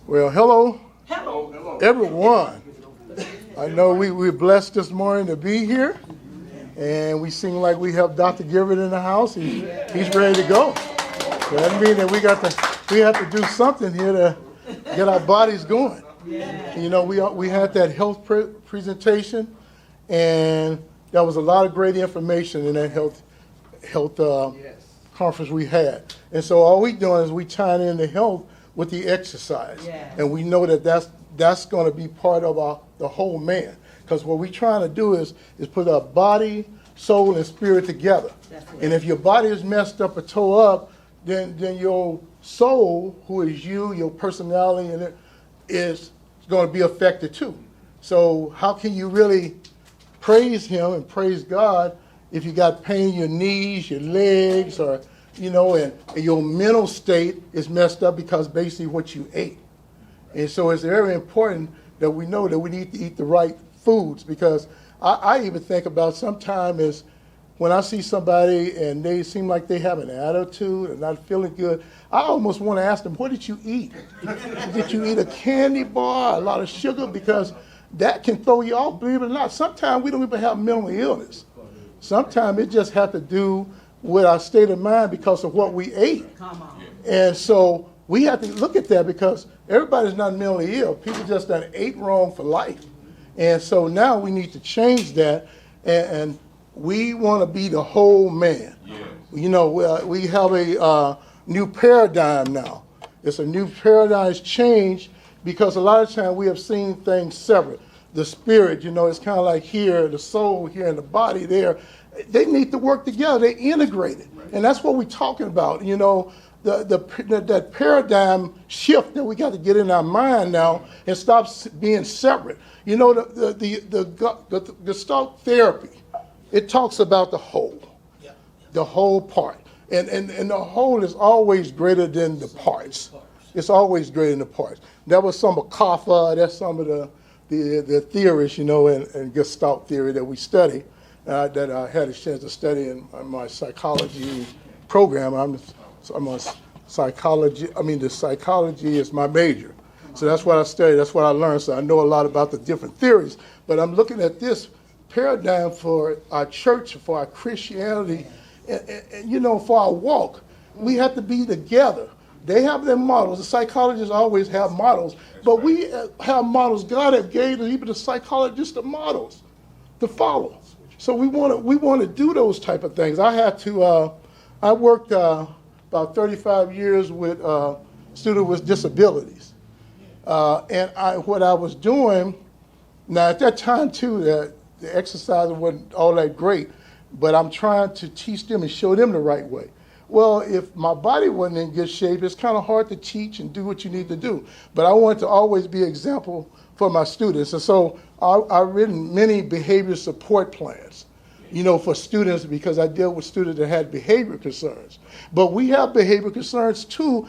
Well, hello, everyone. I know we're blessed this morning to be here, and we seem like we have Dr. Gilbert in the house. He's ready to go. So that means that we have to do something here to get our bodies going. You know, we had that health presentation, and there was a lot of great information in that health conference we had. And so all we're doing is we tying in the health with the exercise. And we know that that's going to be part of the whole man. Because what we're trying to do is put our body, soul, and spirit together. And if your body is messed up or tore up, then your soul, who is you, your personality, and it is going to be affected too. So how can you really praise him and praise God if you got pain in your knees, your legs, or and your mental state is messed up because basically what you ate. And so it's very important that we know that we need to eat the right foods, because I even think about sometimes is when I see somebody and they seem like they have an attitude and not feeling good, I almost want to ask them, what did you eat? Did you eat a candy bar, a lot of sugar? Because that can throw you off, believe it or not. Sometimes we don't even have mental illness. Sometimes it just has to do with our state of mind because of what we ate. Come on. And so we have to look at that, because everybody's not mentally ill. People just done ate wrong for life. And so now we need to change that, and we want to be the whole man. Yes. We have a new paradigm now. It's a new paradigm change, because a lot of times we have seen things separate. The spirit, it's kind of like here, the soul here, and the body there. They need to work together. They're integrated. And that's what we're talking about. That paradigm shift that we got to get in our mind now and stop being separate. The Gestalt therapy, it talks about the whole part. And the whole is always greater than the parts. It's always greater than the parts. That was some of Kafka, that's some of the theories, in Gestalt theory that we study. That I had a chance to study in my psychology program. I'm a psychology. The psychology is my major, so that's what I study. That's what I learned. So I know a lot about the different theories. But I'm looking at this paradigm for our church, for our Christianity, and for our walk. We have to be together. They have their models. The psychologists always have models, but we have models. God has gave even the psychologists the models to follow. So we want to do those type of things. I worked about 35 years with students with disabilities, and what I was doing. Now at that time too, the exercise wasn't all that great, but I'm trying to teach them and show them the right way. Well, if my body wasn't in good shape, it's kind of hard to teach and do what you need to do. But I wanted to always be an example for my students. And so I've written many behavior support plans, for students, because I deal with students that had behavior concerns. But we have behavior concerns too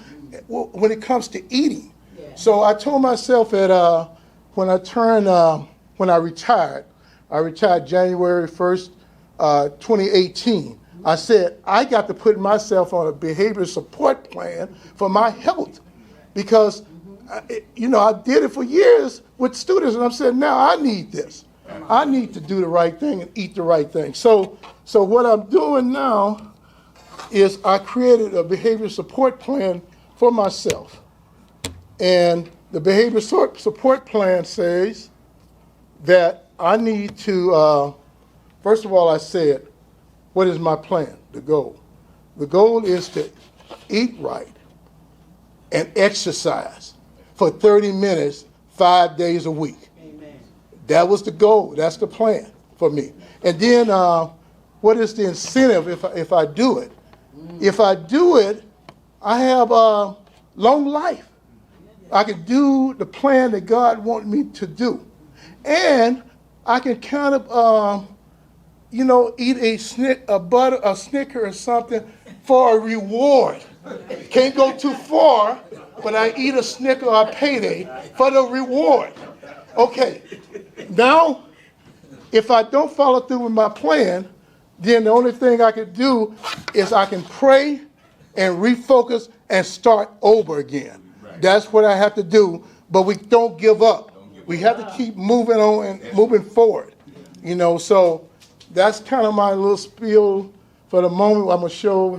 when it comes to eating. Yeah. So I told myself that when I retired January 1st, 2018, I said, I got to put myself on a behavior support plan for my health, because I did it for years with students, and I'm saying, now I need this. I need to do the right thing and eat the right thing. So what I'm doing now is I created a behavior support plan for myself. And the behavior support plan says that I need to, first of all, I said, what is my plan, the goal? The goal is to eat right and exercise for 30 minutes, 5 days a week. Amen. That was the goal. That's the plan for me. And then what is the incentive if I do it? If I do it, I have a long life. I can do the plan that God wants me to do. And I can kind of, eat a Snicker or something for a reward. Can't go too far, but I eat a Snicker or a Payday for the reward. Okay, now, if I don't follow through with my plan, then the only thing I can do is I can pray and refocus and start over again. That's what I have to do, but we don't give up. We have to keep moving on and moving forward. So that's kind of my little spiel for the moment. I'm gonna show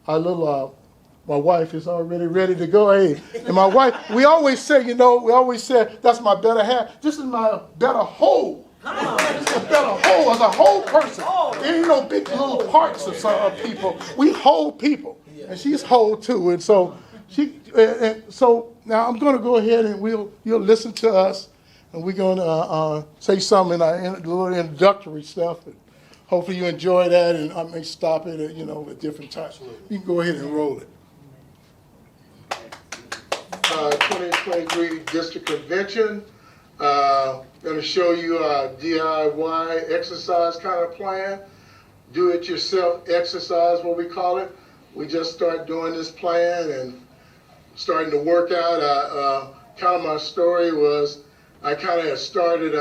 a little. My wife is already ready to go. Hey, and my wife, we always say that's my better half. This is my better whole. This is a better whole as a whole person. There ain't no big little parts of some people. We whole people, and she's whole too. And so so now I'm going to go ahead and you'll listen to us, and we're going to say some in our little introductory stuff. And hopefully you enjoy that, and I may stop it at different times. You can go ahead and roll it. 2023 District Convention. Going to show you a DIY exercise kind of plan. Do-it-yourself exercise, what we call it. We just started doing this plan and starting to work out. Kind of my story was I kind of had started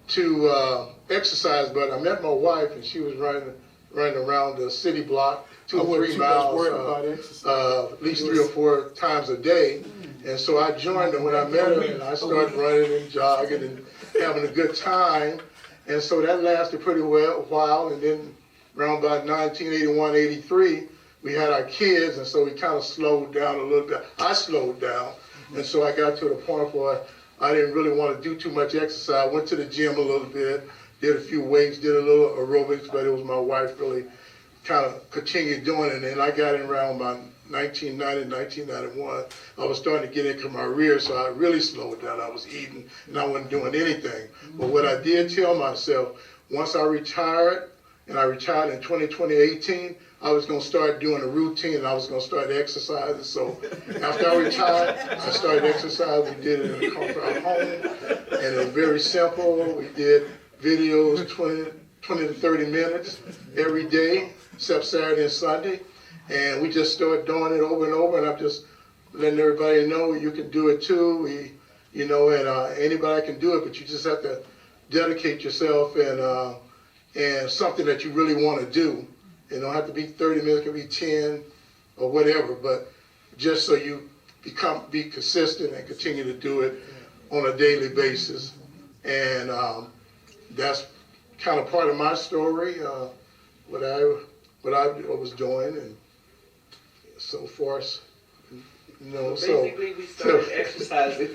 to exercise, but I met my wife and she was running around the city block 2 or 3 miles, at least 3 or 4 times a day. And so I joined her when I met her, and I started running and jogging and having a good time. And so that lasted pretty well a while. And then around about 1981, 83, we had our kids, and so we kind of slowed down a little bit. I slowed down, and so I got to the point where I didn't really want to do too much exercise. I went to the gym a little bit, did a few weights, did a little aerobics, but it was my wife really kind of continued doing it. And I got in around about 1990, 1991. I was starting to get into my rear, so I really slowed down. I was eating, and I wasn't doing anything. But what I did tell myself, once I retired, and I retired in 2018, I was going to start doing a routine, and I was going to start exercising. So after I retired, I started exercising. We did it in the comfort of home, and it was very simple. We did videos 20 to 30 minutes every day, except Saturday and Sunday. And we just started doing it over and over, and I'm just letting everybody know you can do it too. And anybody can do it, but you just have to dedicate yourself and something that you really want to do. It don't have to be 30 minutes, it can be 10 or whatever, but just so you be consistent and continue to do it on a daily basis. And that's kind of part of my story, what I was doing, and so forth. Basically, we started exercising.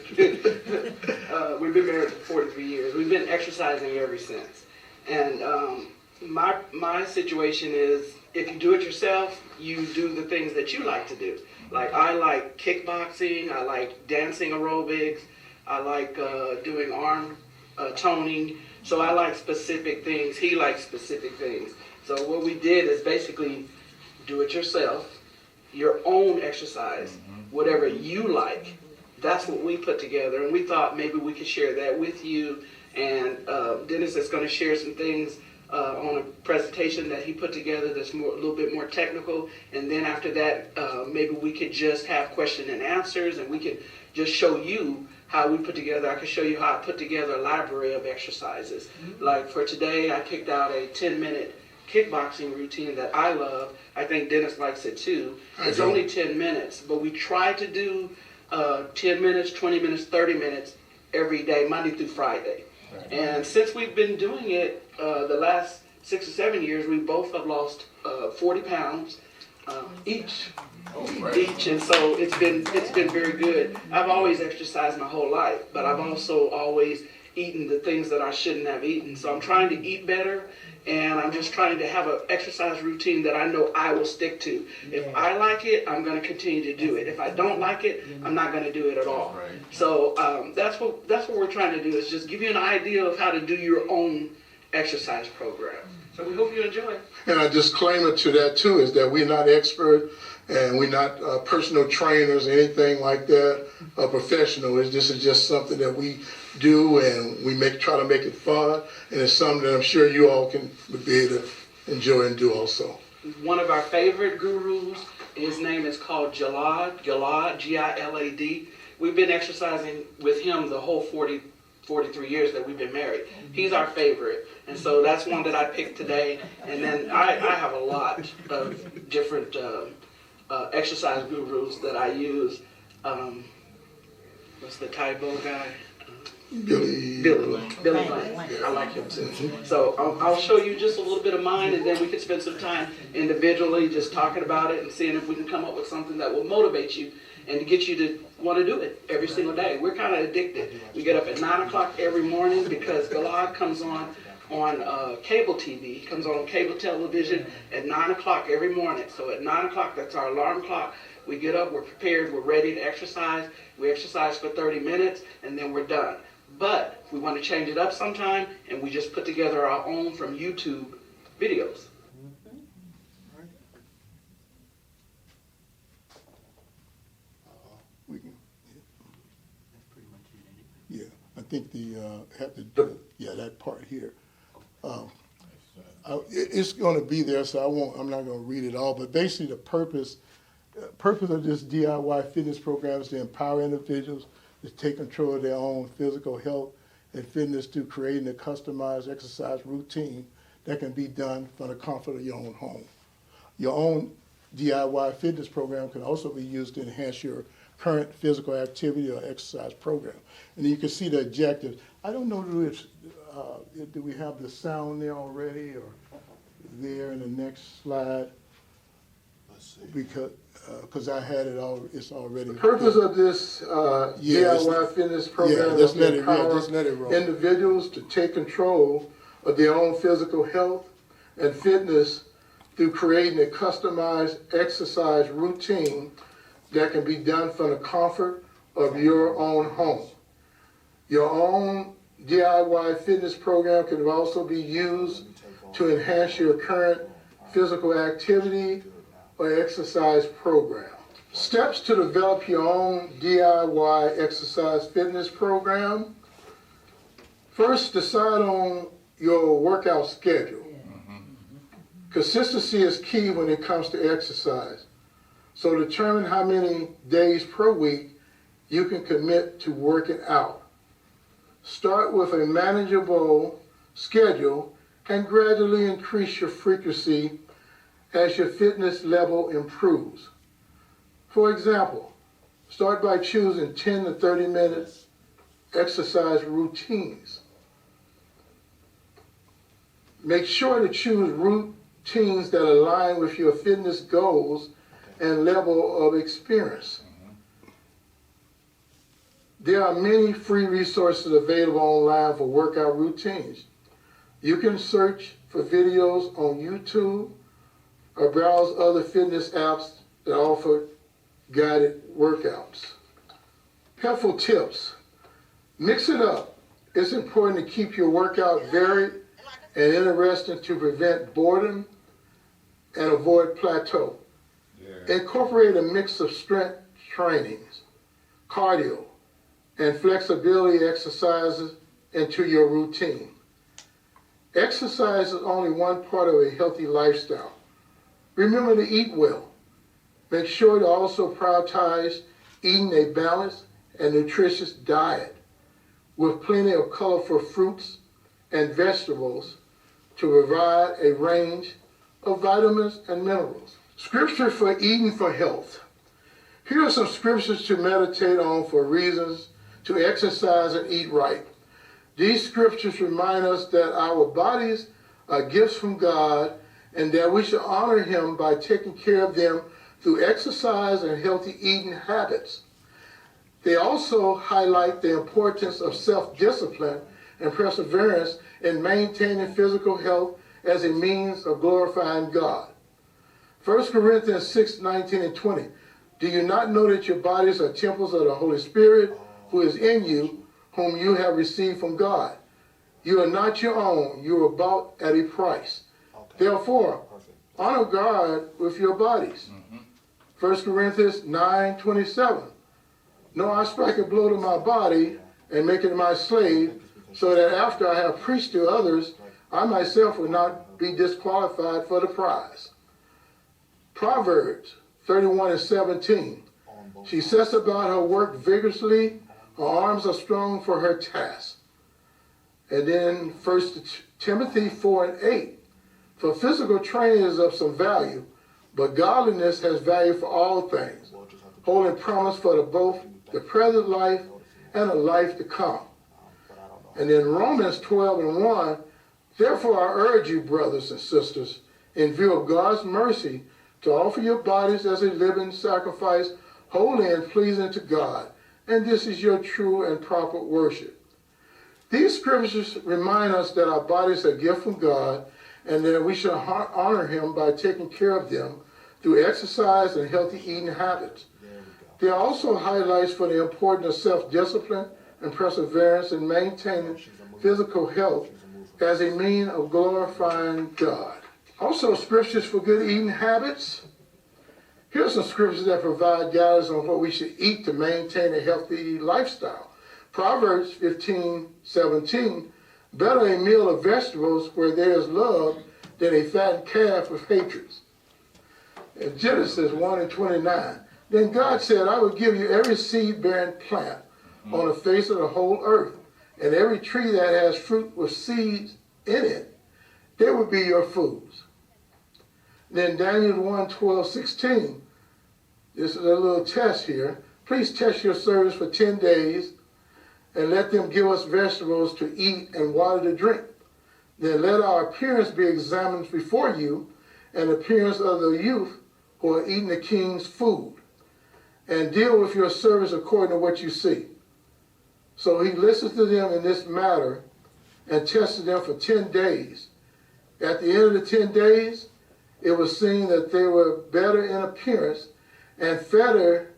We've been married for 43 years. We've been exercising ever since. And my situation is, if you do it yourself, you do the things that you like to do. Like, I like kickboxing, I like dancing aerobics, I like doing arm toning. So I like specific things. He likes specific things. So what we did is basically do it yourself, your own exercise, whatever you like. That's what we put together, and we thought maybe we could share that with you. And Dennis is going to share some things on a presentation that he put together that's a little bit more technical. And then after that, maybe we could just have question and answers, and we could just show you how we put together. I could show you how I put together a library of exercises. Like for today, I picked out a 10-minute kickboxing routine that I love. I think Dennis likes it too. It's only 10 minutes, but we try to do 10 minutes, 20 minutes, 30 minutes every day, Monday through Friday. Right. And since we've been doing it the last 6 or 7 years, we both have lost 40 pounds each. Each, and so it's been very good. I've always exercised my whole life, but I've also always eaten the things that I shouldn't have eaten. So I'm trying to eat better, and I'm just trying to have an exercise routine that I know I will stick to. If I like it, I'm going to continue to do it. If I don't like it, I'm not going to do it at all. So that's what we're trying to do, is just give you an idea of how to do your own exercise program. So we hope you enjoy it. And a disclaimer to that too is that we're not expert, and we're not personal trainers or anything like that, professionals. This is just something that we do, and we try to make it fun, and it's something that I'm sure you all would be able to enjoy and do also. One of our favorite gurus, his name is called Gilad, G-I-L-A-D. We've been exercising with him the whole 43 years that we've been married. He's our favorite, and so that's one that I picked today. And then I have a lot of different exercise gurus that I use. What's the Taibo guy? Billy Blank. I like him too. So I'll show you just a little bit of mine, and then we can spend some time individually just talking about it and seeing if we can come up with something that will motivate you and to get you to want to do it every single day. We're kind of addicted. We get up at 9 o'clock every morning because Gloria comes on cable TV. He comes on cable television at 9 o'clock every morning. So at 9 o'clock, that's our alarm clock. We get up, we're prepared, we're ready to exercise. We exercise for 30 minutes, and then we're done. But we want to change it up sometime, and we just put together our own from YouTube videos. We can, yeah, I think that part here. It's going to be there, so I'm not going to read it all. But basically, the purpose of this DIY fitness program is to empower individuals to take control of their own physical health and fitness through creating a customized exercise routine that can be done from the comfort of your own home. Your own DIY fitness program can also be used to enhance your current physical activity or exercise program. And you can see the objectives. I don't know do we have the sound there already or there in the next slide? Let's see. Because I had it all, it's already. The purpose of this DIY fitness program is to empower individuals to take control of their own physical health and fitness through creating a customized exercise routine that can be done from the comfort of your own home. Your own DIY fitness program can also be used to enhance your current physical activity or exercise program. Steps to develop your own DIY exercise fitness program. First, decide on your workout schedule. Consistency is key when it comes to exercise. So determine how many days per week you can commit to working out. Start with a manageable schedule and gradually increase your frequency as your fitness level improves. For example, start by choosing 10 to 30 minutes exercise routines. Make sure to choose routines that align with your fitness goals and level of experience. There are many free resources available online for workout routines. You can search for videos on YouTube or browse other fitness apps that offer guided workouts. Helpful tips. Mix it up. It's important to keep your workout varied and interesting to prevent boredom and avoid plateau. Incorporate a mix of strength trainings, cardio, and flexibility exercises into your routine. Exercise is only one part of a healthy lifestyle. Remember to eat well. Make sure to also prioritize eating a balanced and nutritious diet with plenty of colorful fruits and vegetables to provide a range of vitamins and minerals. Scripture for eating for health. Here are some scriptures to meditate on for reasons to exercise and eat right. These scriptures remind us that our bodies are gifts from God and that we should honor Him by taking care of them through exercise and healthy eating habits. They also highlight the importance of self-discipline and perseverance in maintaining physical health as a means of glorifying God. 1 Corinthians 6:19 and 20. Do you not know that your bodies are temples of the Holy Spirit who is in you, whom you have received from God? You are not your own. You are bought at a price. Therefore, honor God with your bodies. 1 Corinthians 9:27. No, I strike a blow to my body and make it my slave, so that after I have preached to others, I myself will not be disqualified for the prize. Proverbs 31:17. She sets about her work vigorously. Her arms are strong for her task. And then 1 Timothy 4:8. For physical training is of some value, But godliness has value for all things, holding promise for both the present life and a life to come. And in Romans 12:1, therefore I urge you, brothers and sisters, in view of God's mercy, to offer your bodies as a living sacrifice, holy and pleasing to God, and this is your true and proper worship. These scriptures remind us that our bodies are a gift from God, and that we should honor Him by taking care of them through exercise and healthy eating habits. They are also highlights for the importance of self-discipline and perseverance in maintaining physical health as a means of glorifying God. Also, scriptures for good eating habits. Here are some scriptures that provide guidance on what we should eat to maintain a healthy lifestyle. Proverbs 15:17, better a meal of vegetables where there is love than a fattened calf with hatred. In Genesis 1:29, then God said, I will give you every seed-bearing plant on the face of the whole earth, and every tree that has fruit with seeds in it, they will be your foods. Then Daniel 1:12-16, this is a little test here. Please test your servants for 10 days, and let them give us vegetables to eat and water to drink. Then let our appearance be examined before you, and the appearance of the youth who are eating the king's food, and deal with your servants according to what you see. So he listened to them in this matter and tested them for 10 days. At the end of the 10 days, it was seen that they were better in appearance and fatter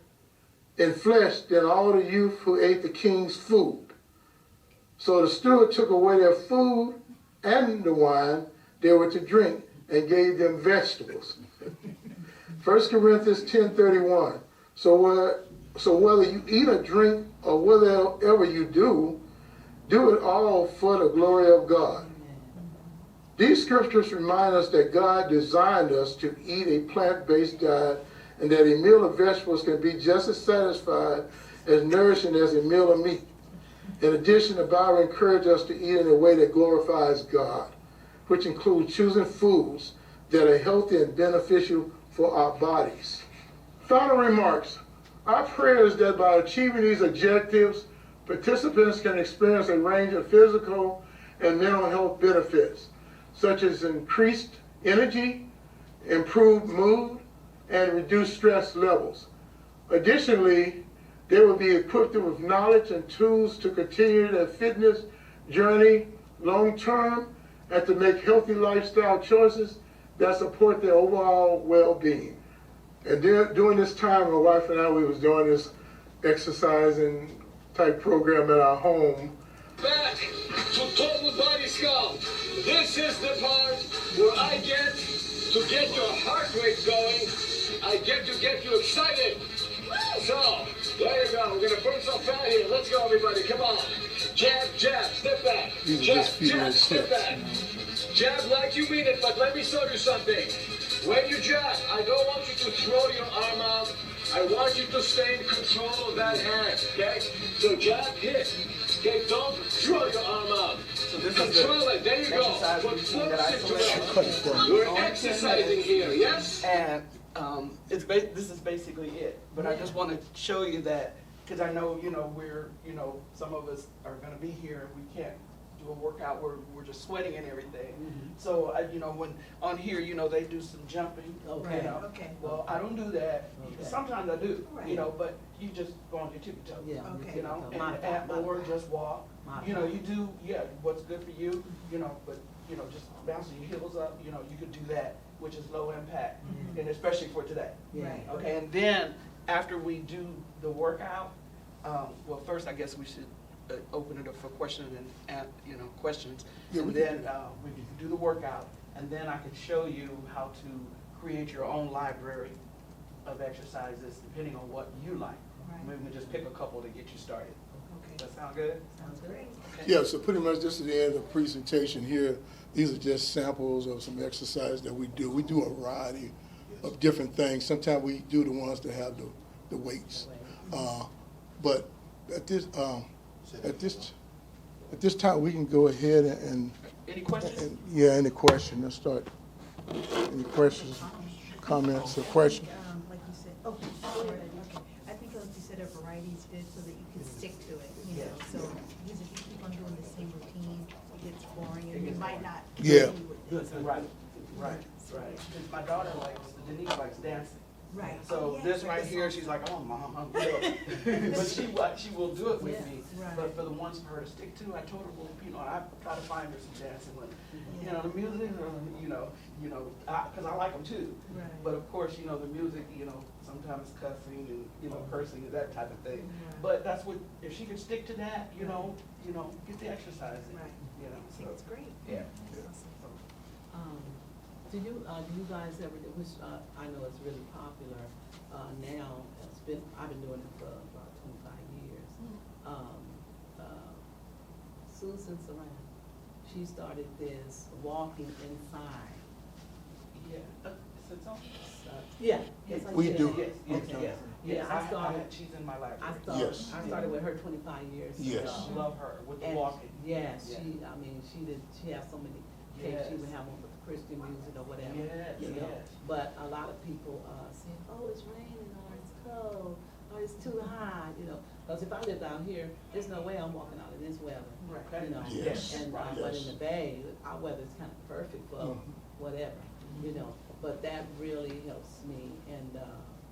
in flesh than all the youth who ate the king's food. So the steward took away their food and the wine they were to drink and gave them vegetables. 1 Corinthians 10:31. So whether you eat or drink or whatever you do it all for the glory of God. These scriptures remind us that God designed us to eat a plant-based diet, and that a meal of vegetables can be just as satisfying as nourishing as a meal of meat. In addition, the Bible encourages us to eat in a way that glorifies God, which includes choosing foods that are healthy and beneficial for our bodies. Final remarks. Our prayer is that by achieving these objectives, participants can experience a range of physical and mental health benefits, such as increased energy, improved mood, and reduced stress levels. Additionally, they will be equipped with knowledge and tools to continue their fitness journey long-term and to make healthy lifestyle choices that support their overall well-being. And during this time, my wife and I, we was doing this exercising type program at our home. Back to total body sculpt. This is the part where I get to get your heart rate going. I get to get you excited. So, there you go. We're going to burn some fat here. Let's go, everybody. Come on. Jab, jab, step back. Jab, jab, step back. Jab like you mean it, but let me show you something. When you jab, I don't want you to throw your arm out. I want you to stay in control of that hand, okay? So jab, hit. Okay, don't throw your arm out. So this Control it. There you go. Put focus into it. We're exercising here, yes? And this is basically it. But I just want to show you that, because I know, some of us are going to be here. We can't do a workout where we're just sweating and everything. Mm-hmm. So, when on here, they do some jumping. Okay. Okay. Well, I don't do that. Okay. Sometimes I do, right. But you just go on your tippy toe. Yeah. Okay. Or just walk. You do, what's good for you, but, just bouncing your heels up, you could do that, which is low impact, and especially for today. Right. Okay, and then after we do the workout, first I guess we should open it up for questions questions, and then we can do the workout, and then I can show you how to create your own library of exercises depending on what you like. Right. Maybe we just pick a couple to get you started. Okay. Does that sound good? Sounds great. Okay. Yeah, so pretty much this is the end of the presentation here. These are just samples of some exercise that we do. We do a variety of different things. Sometimes we do the ones that have the weights. But at this time, we can go ahead and Any questions? any question. Let's start. Any questions, comments or questions? Like you said, oh, go ahead. Okay. I think like you said, a variety is good so that you can stick to it, you know, so, because if you keep on doing the same routine, it gets boring and you might not. Yeah. continue with it. Right, right. Because my daughter Denise likes dancing. Right. So Yeah, this like right the here, song. she's like, oh, Mom, I'm good. But she will do it with Yeah, me. right. But for the ones for her to stick to, I told her, well, you know, I try to find her some dancing with, you know, the music, because I like them too. Right. But of course, you know, the music, you know, sometimes cussing and, you know, cursing and that type of thing. Right. But that's what, if she can stick to that, you know, get the exercise in, Right. you know. I think it's great. Yeah. Do you guys ever, which, I know it's really popular, now, I've been doing it for about 25 years. Susan Sarandon, she started this walking inside. Yeah. So it's on. Yeah. Yes, I We did. do. Yes. Yeah, I started, She's in my library. Yes. I started with her 25 years Yes. ago. Love her with the And walking. yeah, Yeah. she has so many tapes, she would have one with Christian music or whatever. Yes, you know. yes. But a lot of people, say, oh, it's raining, or it's cold, or it's too high, you know. Because if I lived out here, there's no way I'm walking out in this weather. Right. You know, Yes. and, Right. but Yes. in the Bay, our weather's kind of perfect for whatever, you know. But that really helps me, and,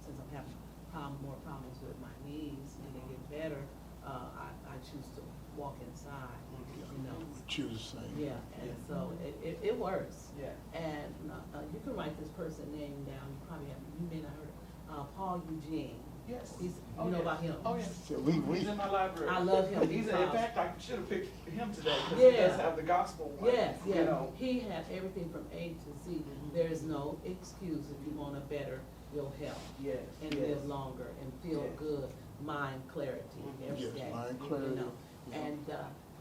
since I'm having more problems with my knees, and they get better, I choose to walk inside, you know. Choose the same. Yeah, and so it works. Yeah. And you can write this person's name down, you may not heard of, Paul Eugene. Yes. You Oh, know yes. about him? Oh, yes. So He's in my library. I love him In because- fact, I should have picked him today, because he Yeah. does have the gospel one. Yes, You yeah, know. he had everything from A to Z. There's no excuse if you want to better your health Yes, and yes. live longer and feel Yes. good, mind clarity every Yes, day. mind you clarity. know. And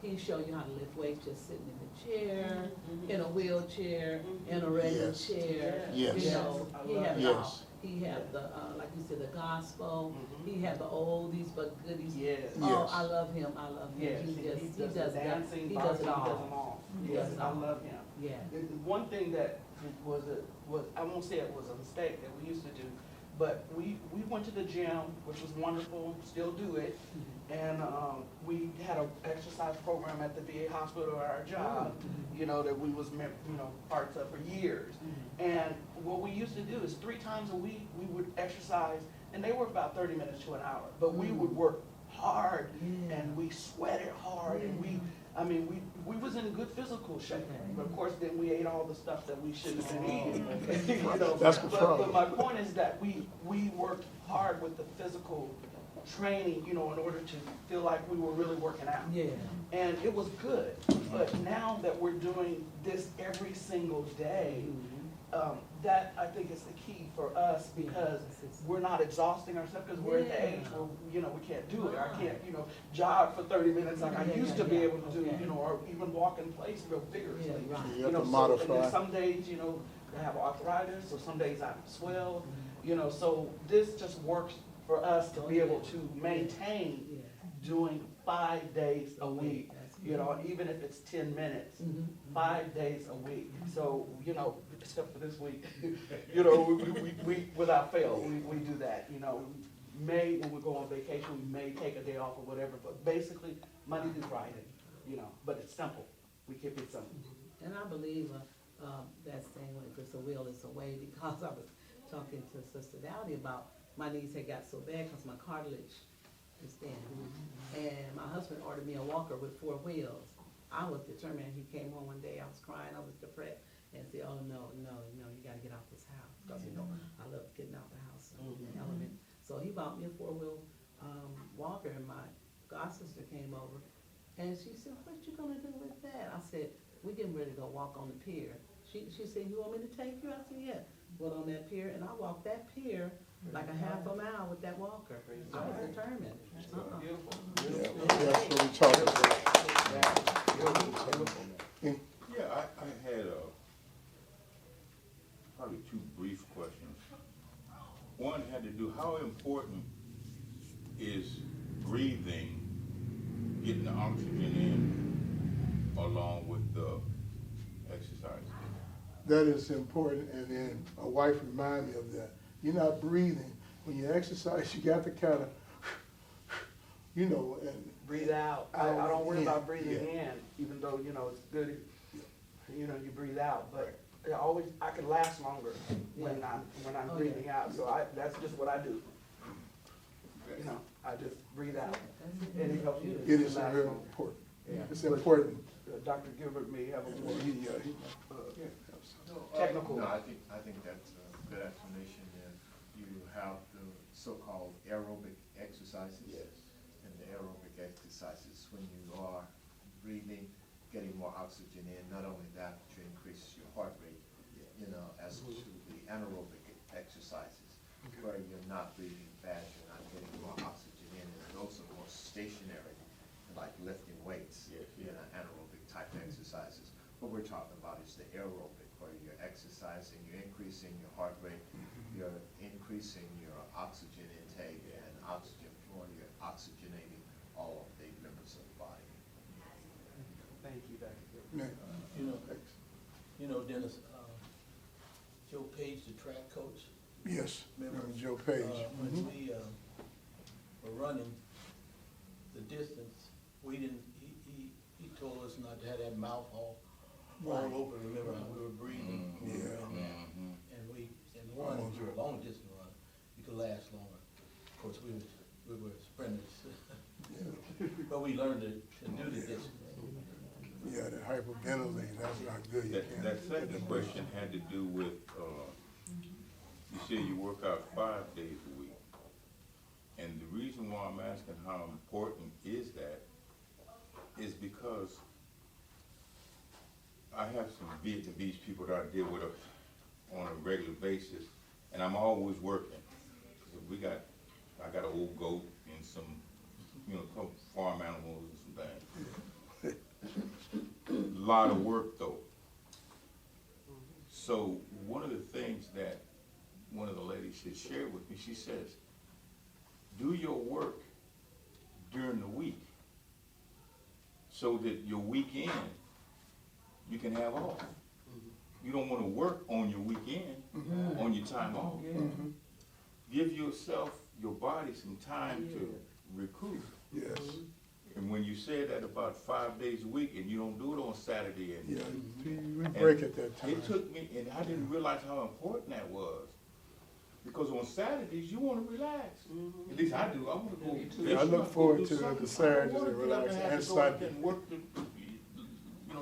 he showed you how to lift weights just sitting in the chair, in a wheelchair, in a regular Yes. chair. Yes. You know, I he love had it. it all. Yes. He had the, like you said, the gospel. He had the oldies but goodies. Yes. Oh, Yes. I love him. I love him. Yes, He does the dancing, he boxing, does it he does them all. all. He Yes, does it I all. love him. Yeah. And one thing that was, I won't say it was a mistake that we used to do, but we went to the gym, which was wonderful, still do it. And we had an exercise program at the VA hospital at our job, you know, that we was, parts of for years. And what we used to do is 3 times a week, we would exercise, and they were about 30 minutes to an hour. But we would work hard, and we sweated hard, and we was in good physical shape. But of course, then we ate all the stuff that we shouldn't have been eating. You know, That's the problem. But my point is that we worked hard with the physical training, you know, in order to feel like we were really working out. Yeah. And it was good. But now that we're doing this every single day, that I think is the key for us, because we're not exhausting ourselves, because we're at the age where, you know, we can't do it. I can't, you know, jog for 30 minutes like I used to be able to do, you know, or even walk in place real vigorously. Yeah, right. You have know, to so, modify. and then some days, you know, I have arthritis, or some days I'm swelled, you know, so this just works for us to be able to maintain doing 5 days a week, you know, even if it's 10 minutes, 5 days a week. So, you know, except for this week, you know, we without fail, we do that, you know. When we go on vacation, we may take a day off or whatever, but basically, Monday through Friday, you know, but it's simple. We keep it simple. And I believe that saying, when if it's a will, it's a way, because I was talking to Sister Dowdy about my knees had got so bad because my cartilage is thin. And my husband ordered me a walker with 4 wheels. I was determined. He came home one day, I was crying, I was depressed, and said, oh, no, you gotta get out this house. Because, you know, I love getting out the house and the element. So he bought me a 4-wheel walker, and my god sister came over, and she said, what you gonna do with that? I said, we getting ready to go walk on the pier. She said, you want me to take you? I said, yeah. Went on that pier, and I walked that pier like a half a mile with that walker. I was determined. Beautiful. Yeah, that's what we talking about. Yeah, I had probably 2 brief questions. One had to do, how important is breathing, getting the oxygen in, along with the exercise? That is important, and then my wife reminded me of that. You're not breathing. When you exercise, you got to kind of, you know, and. Breathe out. I don't worry about breathing Yeah. in, even though, you know, it's good, you know, you breathe out, but I can last longer when I'm breathing out, so that's just what I do. You know, I just breathe out, and it helps you to It is last very longer. important. Yeah. It's important. Dr. Gilbert may have a more He technical. No, I think that's a good explanation. If you have the so-called aerobic exercises. And the aerobic exercises, when you are breathing, getting more oxygen in, not only that, but you increase your heart rate, you know, as to the anaerobic exercises, where you're not breathing fast, you're not getting more oxygen in, and those are more stationary, like lifting weights, you know, anaerobic type exercises. What we're talking about is the aerobic, where you're exercising, you're increasing your heart rate, you're increasing your oxygen intake and oxygen flow, you're oxygenating all of the members of the body. Thank you, Dr. Gilbert. You know, Dennis, Joe Page, the track coach, Yes, remember Joe Page. when we were running the distance, we didn't, he told us not to have that mouth all open, remember how we were breathing? when we were in that. And if you were a long distance run, you could last longer. Of course, we were sprinters. But we learned to do the distance. Yeah, the hyperventilate, that's not good. You can't. That second question had to do with, you said you work out 5 days a week. And the reason why I'm asking how important is that is because I have some Vietnamese people that I deal with on a regular basis, and I'm always working. I got an old goat and some, you know, couple farm animals and some things. A lot of work though. So one of the things that one of the ladies had shared with me, she says, do your work during the week so that your weekend you can have off. You don't want to work on your weekend, on your time off. Give yourself, your body some time to recoup. Yes, And when you say that about 5 days a week and you don't do it on Saturday and yeah, we break at that time. it took me, and I didn't realize how important that was. Because on Saturdays, you want to relax. At least I do. I want to go. Yeah, I fishing, look I go forward do to something. the Saturdays I don't and wanna relax, have to and go out Sunday. there and work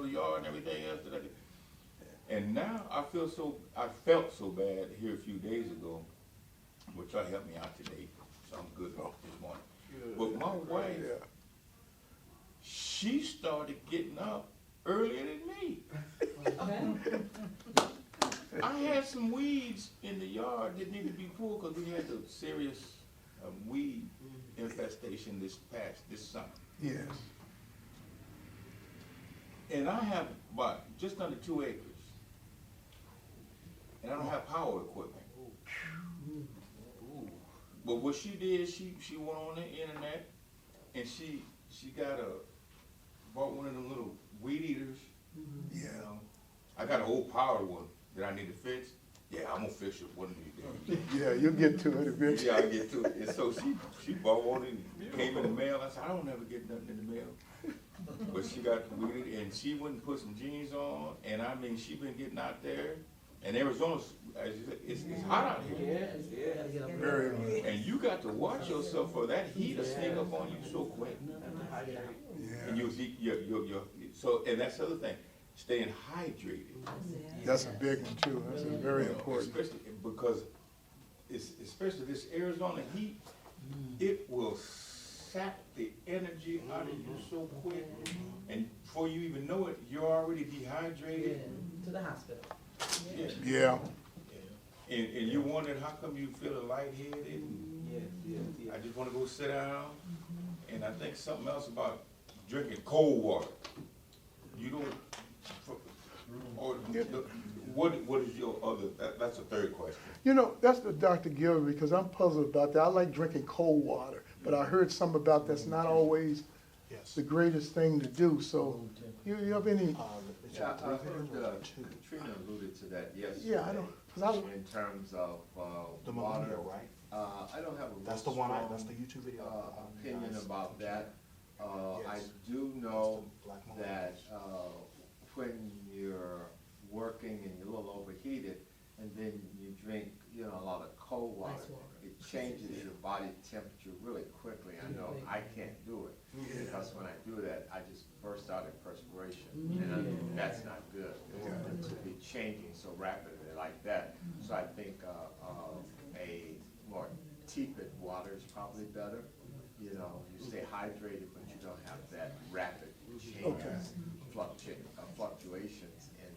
the yard and everything else that I did. And now I felt so bad here a few days ago, which I helped me out today, so I'm good this morning. But my wife, Yeah. she started getting up earlier than me. I had some weeds in the yard that needed to be pulled because we had a serious weed infestation this summer. Yes, And I have about just under 2 acres. And I don't have power equipment. But what she did, she went on the internet and she bought one of them little weed eaters. yeah. You know, I got an old power one that I need to fix. Yeah, I'm gonna fix it one of these days. Yeah, you'll get to it eventually. Yeah, I get to it. And so she bought one and came in the mail. I said, I don't ever get nothing in the mail. But she got weeded and she went and put some jeans on, and I mean, she been getting out there. And Arizona's, as you said, it's hot out here. Very much. And you got to watch yourself for that heat to sneak up on you so quick. And Yeah, and that's the other thing, staying hydrated. that's a big one too. That's a very important. Especially because especially this Arizona heat, it will sap the energy out of you so quick. And before you even know it, you're already dehydrated. To the hospital. Yeah, And you wondering how come you feeling lightheaded? I just want to go sit down. And I think something else about drinking cold water. You don't. Or what is your other? That's a third question. you know, that's the Dr. Gilbert, because I'm puzzled about that. I like drinking cold water, but I heard something about that's not always the greatest thing to do. So, you have any Yeah, I heard Katrina alluded to that yesterday. Yeah, I know, 'cause I- In terms of The water. millennial, right? I don't have a real That's the one, strong, that's the YouTube video. opinion Nice. about that. I Yes. do know Black that, millennials. when you're working and you're a little overheated, and then you drink, a lot of cold water, Ice water. it changes your body temperature really quickly. I know I can't do it, because when I do that, I just burst out in perspiration, and that's not good, to be changing so rapidly like that. So I think, a more tepid water is probably better. You stay hydrated, but you don't have that rapid changes, fluctuations in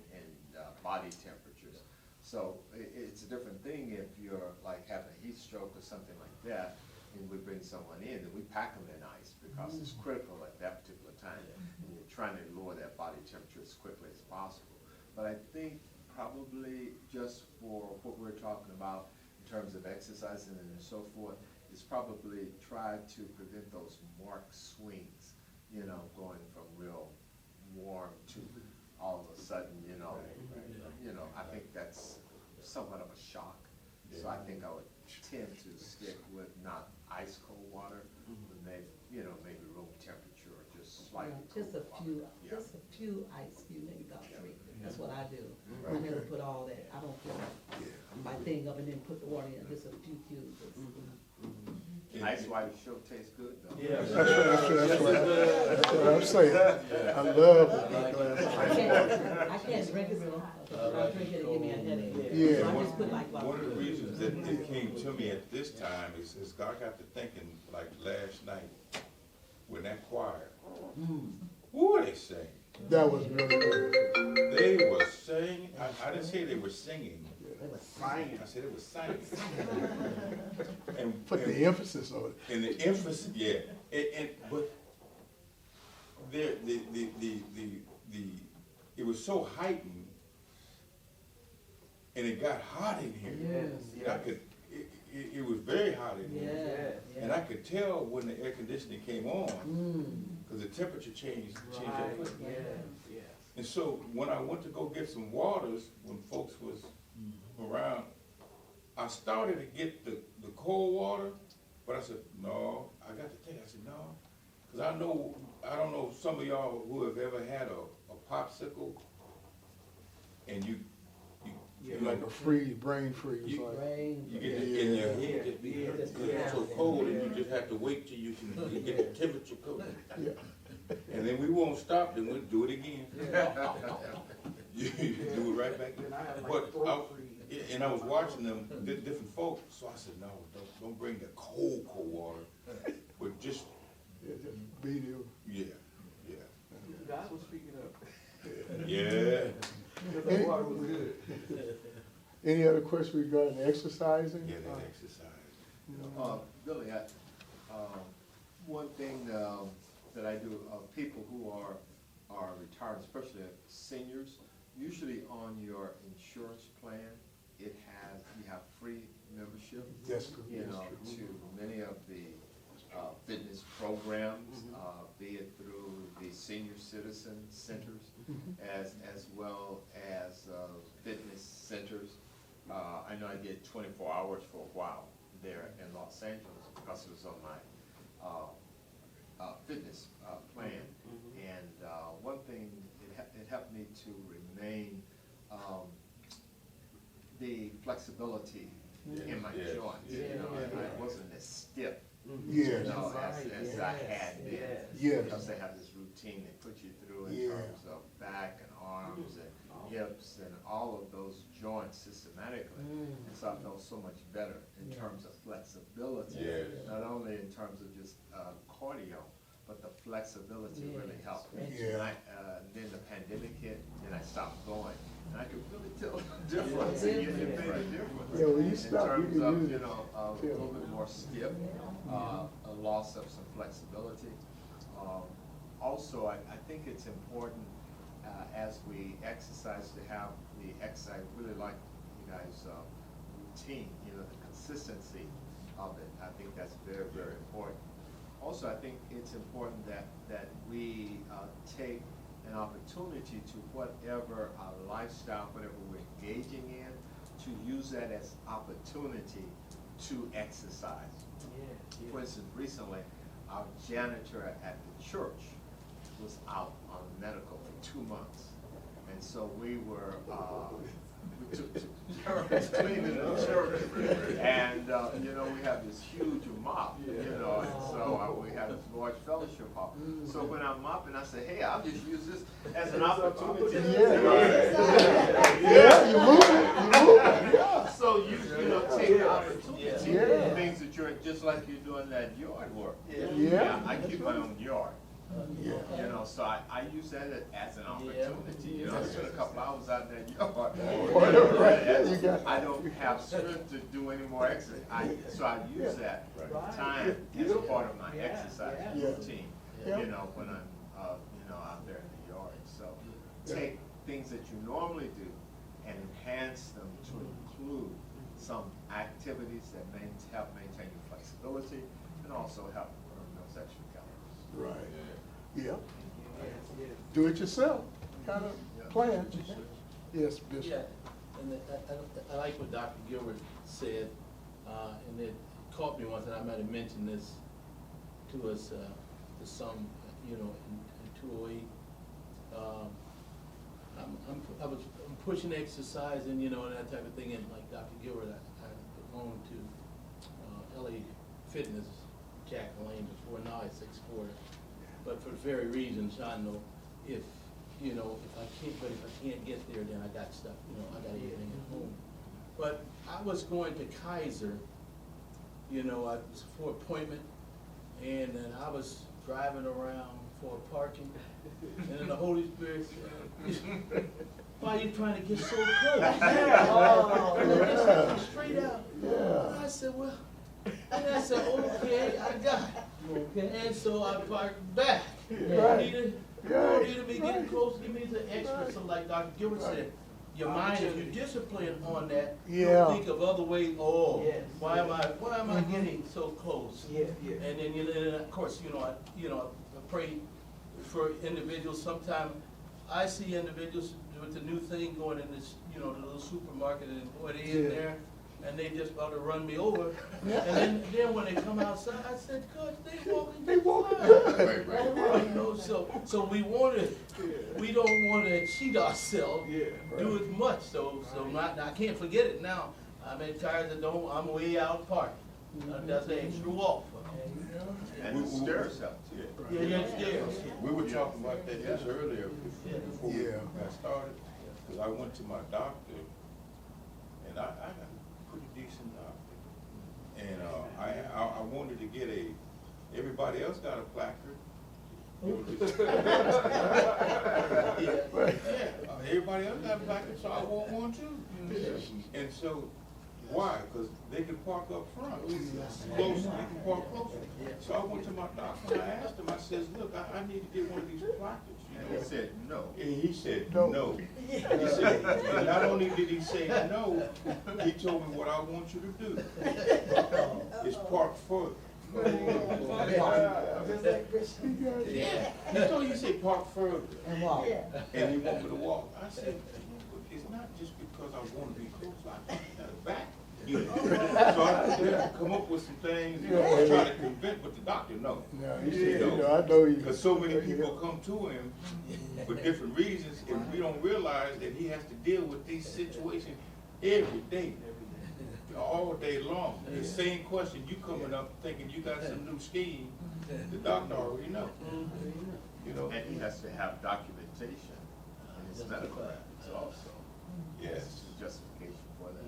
body temperatures. So it's a different thing if you're like having a heat stroke or something like that, and we bring someone in, and we pack them in ice because it's critical at that particular time, and you're trying to lower that body temperature as quickly as possible. But I think probably just for what we're talking about in terms of exercising and so forth, is probably try to prevent those marked swings, going from real warm to all of a sudden, I think that's somewhat of a shock. So I think I would tend to stick with not ice cold water, but maybe room temperature or just slightly Just a cold few, water. Yeah. just a few ice cubes, maybe about 3. That's what I do. I never put all that. I don't put my thing up and then put the water in, just a few cubes. Ice water sure tastes good though. That's what I'm saying. I love a big glass of ice. I can't drink it real hot. If I drink it, it give me a headache. Yeah. So I just put like about. One of the reasons that it came to me at this time is I got to thinking, like last night, when that choir, who they sang? That was really good. They were singing, I didn't say they were singing. They were I said it was singing. And Put the emphasis on it. and the emphasis, yeah, but it was so heightened, and it got hot in here. Yes. It was very hot in Yeah, here, and I could tell when the air conditioning came on, because the temperature changed that quickly. And so when I went to go get some waters, when folks was around, I started to get the cold water, but I said, no, I got to think. I said, no, because I don't know some of y'all who have ever had a popsicle, and you Like a freeze, brain freeze. You- like- Rain. get it in your head, just be so cold, and you just have to wait till you can get the temperature cold. Yeah. And then we won't stop, then we'll do it again. You do it right back then. And I was watching them, different folks, so I said, no, don't bring the cold water, but just, Yeah, just beat it. yeah. God was speaking up. Yeah. The water was good. Any other questions regarding exercising? Yeah, that exercise. Billy, one thing that I do, people who are retired, especially seniors, usually on your insurance plan, you have free membership. That's good. To many of the fitness programs, be it through the senior citizen centers, as well as fitness centers. I know I did 24 hours for a while there in Los Angeles because it was on my fitness plan. And one thing, it helped me to remain the flexibility in my Yes. joints. I wasn't as stiff Yes. as I had been. Yes. Because they have this routine they put you through in Yeah. terms of back and arms and hips and all of those joints systematically. And so I felt so much better in terms of flexibility. Yes. Not only in terms of just cardio, but the flexibility really helped. Yeah. And then the pandemic hit, and I stopped going. And I could really tell the difference. It made a difference. Yeah, when you stop, you In can terms use of, it. a little bit more stiff, a loss of some flexibility. Also, I think it's important as we exercise to have the exercise, really like you guys' routine, the consistency of it. I think that's very, very important. Also, I think it's important that we take an opportunity to whatever our lifestyle, whatever we're engaging in, to use that as opportunity to exercise. For instance, recently, our janitor at the church was out on medical for 2 months. And so we were, we took turns cleaning the church. And, you know, we have this huge mop, you know, and so we have this large fellowship hall. So when I'm mopping, I say, hey, I'll just use this as an opportunity. Yeah, you move it, yeah. So you know, take the opportunity, things that you're, just like you're doing that yard work. Yeah. I keep my own yard. Yeah. You know, so I use that as an opportunity. You know, I spend a couple hours out in that yard. I don't have strength to do any more exercise. So I use that time as part of my exercise routine. You know, when I'm you know, out there in the yard. So take things that you normally do and enhance them to include some activities that help maintain your flexibility and also help burn those extra calories. Right. Yeah. Do it yourself, kind of plan. Yes, Bishop. Yeah, and I like what Dr. Gilbert said, and it caught me once, and I might have mentioned this to us, to some, you know, in 208. I'm pushing exercise and, you know, and that type of thing, and like Dr. Gilbert, I belonged to LA Fitness, Jack Lane before, now it's exporter. But for the very reason, Sean, know, if I can't get there, then I got stuff, you know, I got everything at home. But I was going to Kaiser, you know, I was for appointment, and then I was driving around for parking, and then the Holy Spirit said, why are you trying to get so close? Straight out. And I said, well, and I said, okay, I got it. Okay. And so I parked back. Don't need to be getting close, give me the extra. So like Dr. Gilbert said, your mind, if you discipline on that, you'll think of other ways, why am I getting so close? And then, and of course, I pray for individuals. Sometimes I see individuals with the new thing going in this, the little supermarket, and boy, they in there, and they just about to run me over. And then when they come outside, I said, God, they walking. Right. So we don't want to cheat ourselves, do as much. So I can't forget it now. I'm in cars that I'm way out parking. That's an extra walk. And the stairs help too. Stairs. We were talking about that just earlier before we got started, because I went to my doctor, and I got a pretty decent doctor, and I wanted to get everybody else got a placard. Everybody else got a placard, so I want one too. And so, why? Because they can park up front, close, they can park closer. So I went to my doctor and I asked him, I says, look, I need to get one of these placards. And he said no. And he said no. He said, and not only did he say no, he told me what I want you to do. Is park further. He told you, he said park further. And walk. And he want me to walk. I said, it's not just because I want to be close, I want to back. So I had to come up with some things, try to convince, but the doctor, no. He said, I know you. Because so many people come to him for different reasons, and we don't realize that he has to deal with these situations every day, all day long. The same question, you coming up thinking you got some new scheme, the doctor already know. And he has to have documentation in his medical records also. Yes. It's a justification for that.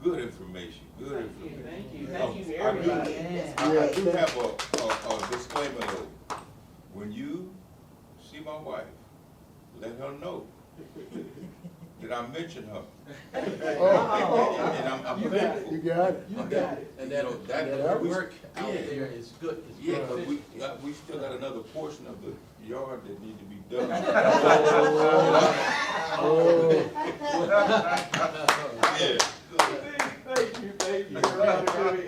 Good information, good information. Thank you to I everybody. do have a disclaimer though. When you see my wife, let her know that I mentioned her. And I'm thankful. You got it. And that work out there is good. Yeah, but we still got another portion of the yard that need to be done. Yeah. Thank you.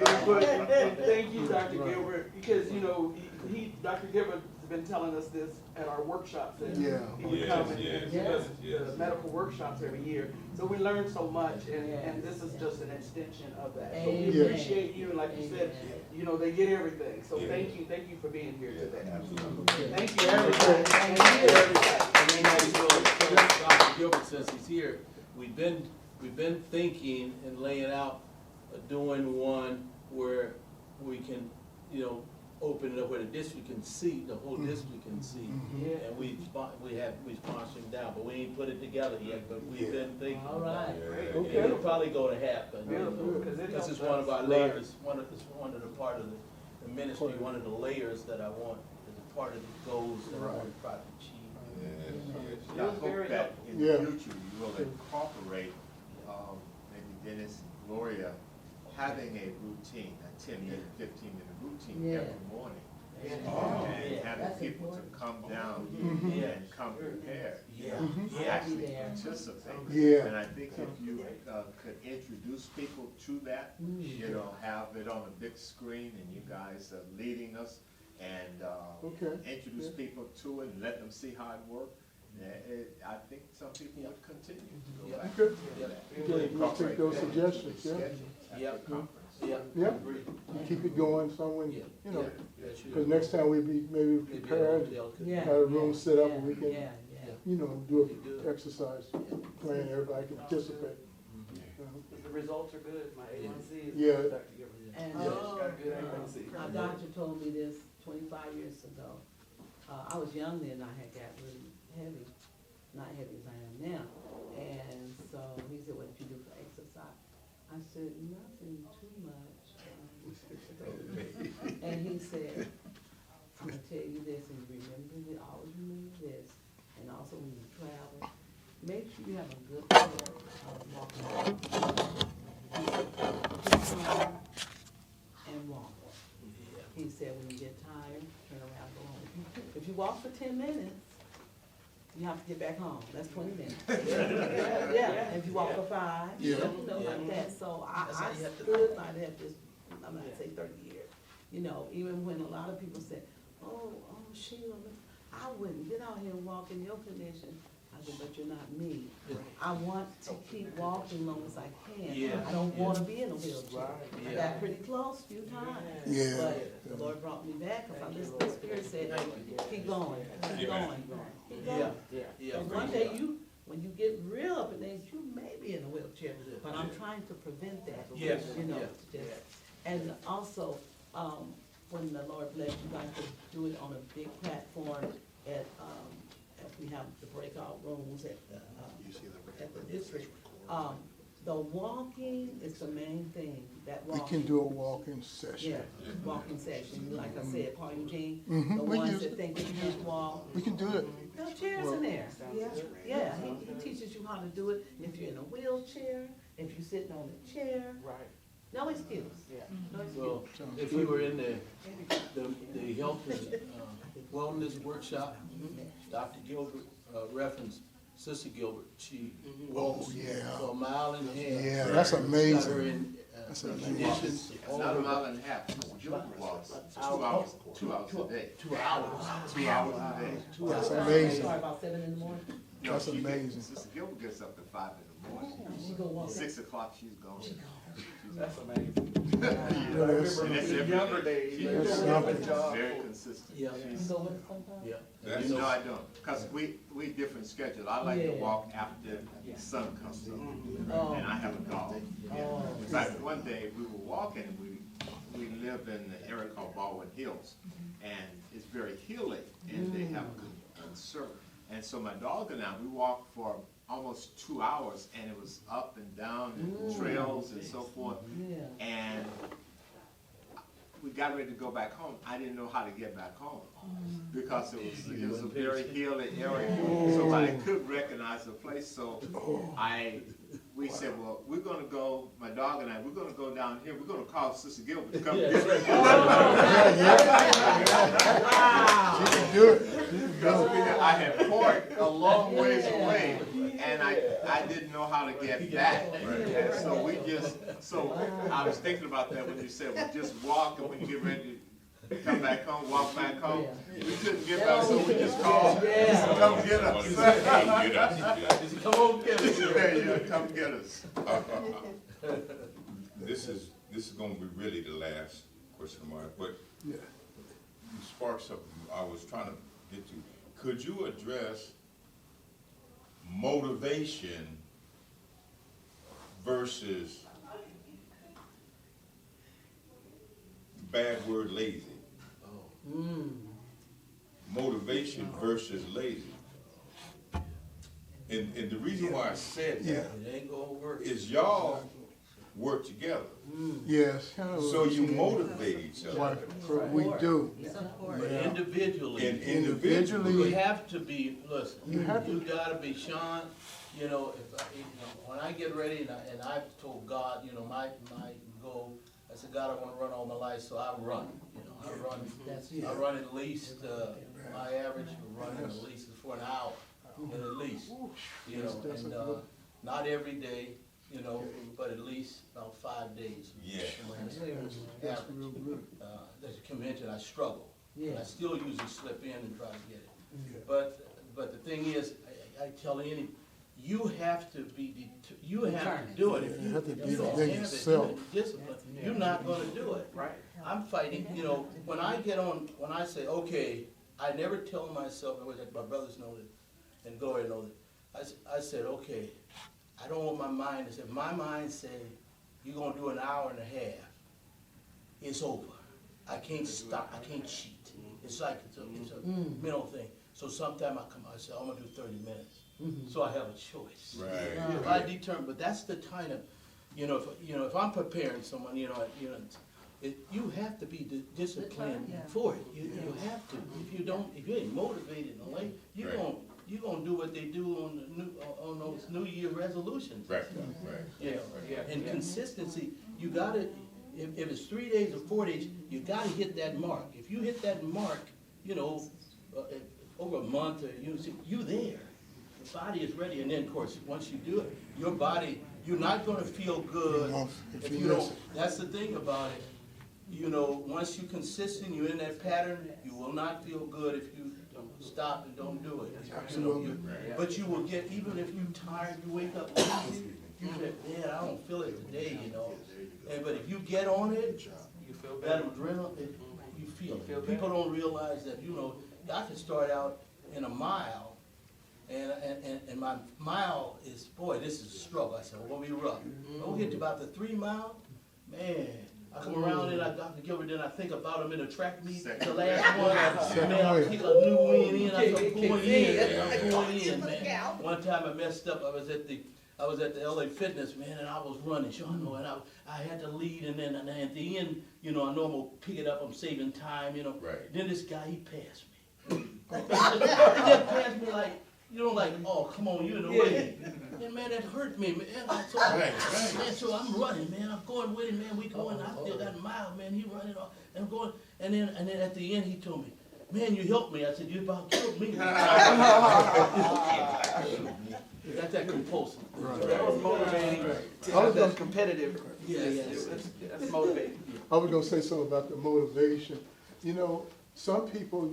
Thank you, Dr. Gilbert, because, you know, Dr. Gilbert's been telling us this at our workshops. And Yeah. he would come and give us the medical workshops every year. So we learn so much, and this is just an extension of that. So we Yeah. appreciate you, and like you said, you know, they get everything. So thank you for being here today. Thank you, everybody. Thank you, everybody. Dr. Gilbert, since he's here, we've been thinking and laying out, doing one where we can, you know, open it up where the district can see, the whole district can see. And we sponsored him down, but we ain't put it together yet, but we've been thinking. All right. And it'll probably go to happen. Because it This is helps one of our us. layers, one of the part of the ministry, one of the layers that I want, as a part of the goals that I want to try to achieve. I hope that in the Yeah. future you will incorporate, maybe Dennis and Gloria, having a routine, a 10-minute, 15-minute routine Yeah. every morning. Yeah. And having That's people to important. come down and come prepared. Yeah. Actually Yeah. participate. Yeah. And I think if you could introduce people to that, you know, have it on a big screen and you guys are leading us and introduce people to it and let them see how it works. I think some people would continue to go back. Okay. Yeah. Good. We'll take those suggestions, yeah. Yep. Yeah. Yeah. Agree. Keep it going somewhere, Yeah. you know, That should- because next time we be maybe maybe prepared, they'll- Yeah. have a room set up and we can, Yeah. you know, do an exercise plan, everybody can participate. The results are good. My A1C is Yeah. good, Dr. Gilbert. And She's got a good A1C. my doctor told me this 25 years ago. I was young then, I had got really heavy, not heavy as I am now. And so he said, what did you do for exercise? I said, nothing too much. And he said, I'm gonna tell you this, and always remember this, and also when you travel, make sure you have a good pair of walking and walk. He said, when you get tired, turn around, go home. If you walk for 10 minutes, you have to get back home. That's 20 minutes. Yeah, if you walk for 5, you know, like that. So I stood by that this, I'm not gonna say 30 years. You know, even when a lot of people say, oh, Sheila, I wouldn't get out here and walk in your condition. I said, but you're not me. I want to keep walking as long as I can. Yeah. I don't want to be in a wheelchair. I got pretty close a few times. Yeah. But the Lord brought me back because I listened to the Spirit said, keep going, keep going, keep going. Yeah. And one day when you get real up in age, you may be in a wheelchair, but I'm trying to prevent that. Yes. You know, Yeah. and also, when the Lord bless you guys to do it on a big platform at, we have the breakout rooms at the district. The walking is the main thing, that We walking. can do a walking session. Yeah, walking session, like I said, Paul Eugene, Mhm, the we ones use that it. think you can't walk. We can do it. There are chairs in there. Yeah, he teaches you how to do it, if you're in a wheelchair, if you're sitting on a chair, Right. no excuse. No Well, excuse. if you were in the health and wellness workshop, Dr. Gilbert referenced Sister Gilbert. She walks yeah. for a mile and a half. Yeah, that's Got her amazing. in That's amazing. conditions. It's not a mile and a half, Gilbert walks 2 hours, 2 hours a day. 2 hours. 2 hours a day. 2 That's hours. amazing. Sorry, about 7 in the morning, No, That's she gets- amazing. Sister Gilbert gets up at 5 in the morning. she go walk. 6 o'clock, she's gone. That's amazing. Yeah, I remember that's- in That's the every younger day. days, She you That's know, something. good job. Very consistent. Yeah. You go with it sometimes? Yeah. That's No, I don't, because we different schedules. I like to Yeah. walk after the sun comes up, Oh. and I have a dog. Oh. In fact, one day we were walking, we live in the area called Baldwin Hills, and it's very hilly, and they have good service. And so my dog and I, we walked for almost 2 hours, and it was up and down and trails and so forth. Yeah. And we got ready to go back home. I didn't know how to get back home because it was a very hilly area. So I couldn't recognize the place. So we said, well, we're gonna go, my dog and I, we're gonna go down here. We're gonna call Sister Gilbert to come get us. She can do it. She can do Because it. I had parked a long ways away, and I didn't know how to get back. And so I was thinking about that when you said, well, just walk, and when you get ready to come back home, walk back home. We couldn't get back, so we just called, come get us. Come on, get us. Yeah, come get us. This is gonna be really the last question of mine, but Yeah. you sparked something I was trying to get to. Could you address motivation versus bad word lazy? Motivation versus lazy. And the reason why I said that It ain't gonna work. is y'all work together. Yes. So you motivate each other. We do. But individually. And individually, You have to be, listen, You have to. you gotta be, Sean, you know, when I get ready and I've told God, you know, my goal, I said, God, I wanna run all my life, so I run, you know, I run at least, my average running at least is for an hour, at least, you know, and, not every day, you know, but at least about 5 days. Yeah. That's real good. As a convention, I struggle. And I still usually slip in and try to get it. Yeah. But the thing is, I tell any, you have to be, you have to do it. If You have to if be you don't there have it, yourself. discipline, you're not gonna do it. Right. I'm fighting, you know, when I say, okay, I never tell myself, my brothers know that, and Gloria knows it. I said, okay, I don't want my mind to say, if my mind say, you're gonna do an hour and a half, it's over. I can't stop, I can't cheat. It's like, it's a mental thing. So sometime I say, I'm gonna do 30 minutes. So I have a choice. right. If I determine, but that's the kind of, if I'm preparing someone, you have to be disciplined for it. You have to. If you ain't motivated and late, you're gonna do what they do on those New Year resolutions. Right, And consistency, you gotta, if it's 3 days or 4 days, you gotta hit that mark. If you hit that mark, over a month, or you there. The body is ready, and then of course, once you do it, your body, you're not gonna feel good if you don't. That's the thing about it. Once you're consistent, you're in that pattern, you will not feel good if you don't stop and don't do it. But you will get, even if you're tired, you wake up lazy, you say, man, I don't feel it today, But if you get on it, you feel that adrenaline, you feel it. People don't realize that, I could start out in a mile, and my mile is, boy, this is a struggle. I said, well, we'll be rough. We'll get to about the 3 mile, man. I come around and Dr. Gilbert, then I think about him in a track meet, the last one. Man, I pick a new wind in, I start going in, man. One time I messed up, I was at the LA Fitness, man, and I was running, and I had to lead, and then at the end, I know I'm gonna pick it up, I'm saving time, Right. Then this guy, he passed me. He just passed me like, oh, come on, you're in the way. And man, that hurt me, man. So I'm running, man. I'm going with him, man. We going. I still got a mile, man. He running off, and I'm going. And then at the end, he told me, man, you helped me. I said, you about killed me. That's that compulsive. That was motivating. That's competitive. That's motivating. I was gonna say something about the motivation. Some people,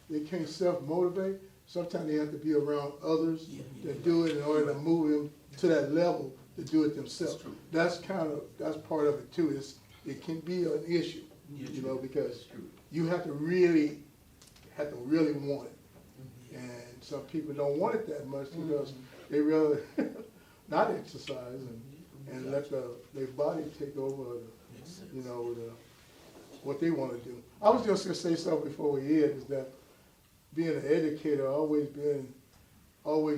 they can't self-motivate. Sometimes they have to be around others that do it in order to move them to that level to do it themselves. That's part of it too. It can be an issue, because you have to really want it. And some people don't want it that much because they rather not exercise and let their body take over what they want to do. I was just gonna say something before we end, is that being an educator, always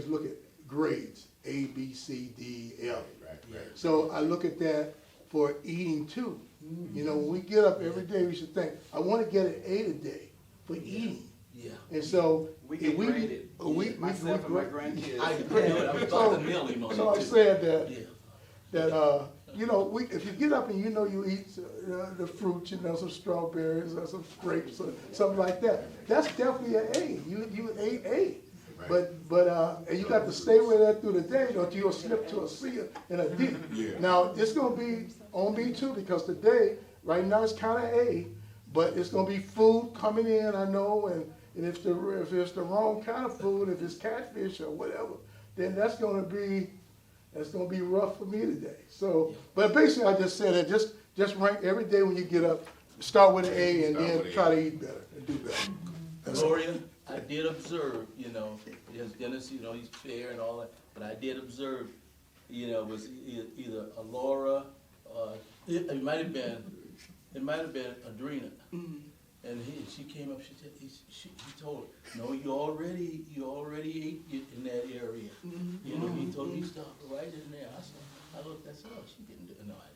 look at grades, A, B, C, D, F. Right. So I look at that for eating too. When we get up every day, we should think, I want to get an A today for eating. Yeah. And so We get graded. Myself and my grandkids. I was about to mail him on it, So I too. said Yeah. that if you get up and you eat the fruit, some strawberries or some grapes or something like that, that's definitely an A. You ate A. But and you got to stay with that through the day, or you'll slip to a C and a D. Yeah. Now, it's gonna be on me too, because today, right now it's kinda A, but it's gonna be food coming in, I know, and if it's the wrong kind of food, if it's catfish or whatever, then that's gonna be rough for me today. So, but basically I just said that, just rank every day when you get up, start with an A and then try to eat better and do better. That's all. Gloria, I did observe, as Dennis, he's fair and all that, but I did observe, it was either a Laura, it might have been Adrena. And she came up, she said, he told her, no, you already ate in that area. He told me stop right in there. I looked, I said, oh, she didn't do it. No, I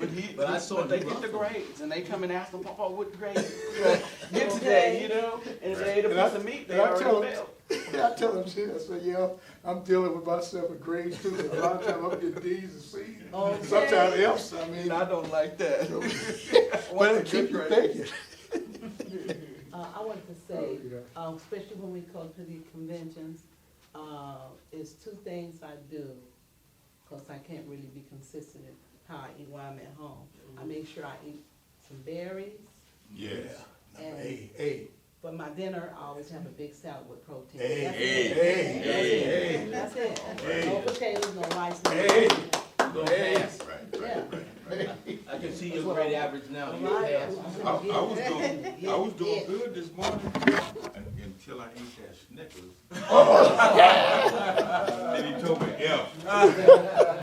didn't. But I saw they get the grades, and they come and ask them, Papa, what grade get today, and if they ate a piece of meat, they already failed. I tell them, I say, yeah, I'm dealing with myself with grades too, a lot of times I'm getting D's and C's, sometimes F's, I mean. I don't like that. But it keep you thinking. I wanted to say, especially when we go to these conventions, it's two things I do, because I can't really be consistent in how I eat while I'm at home. I make sure I eat some berries. Yes. And A. for my dinner, I always have a big salad with protein. That's it. No potatoes, no rice. No Go fast. Yeah. I can see your grade average now. You're fast. I was doing good this morning until I ate that Snickers.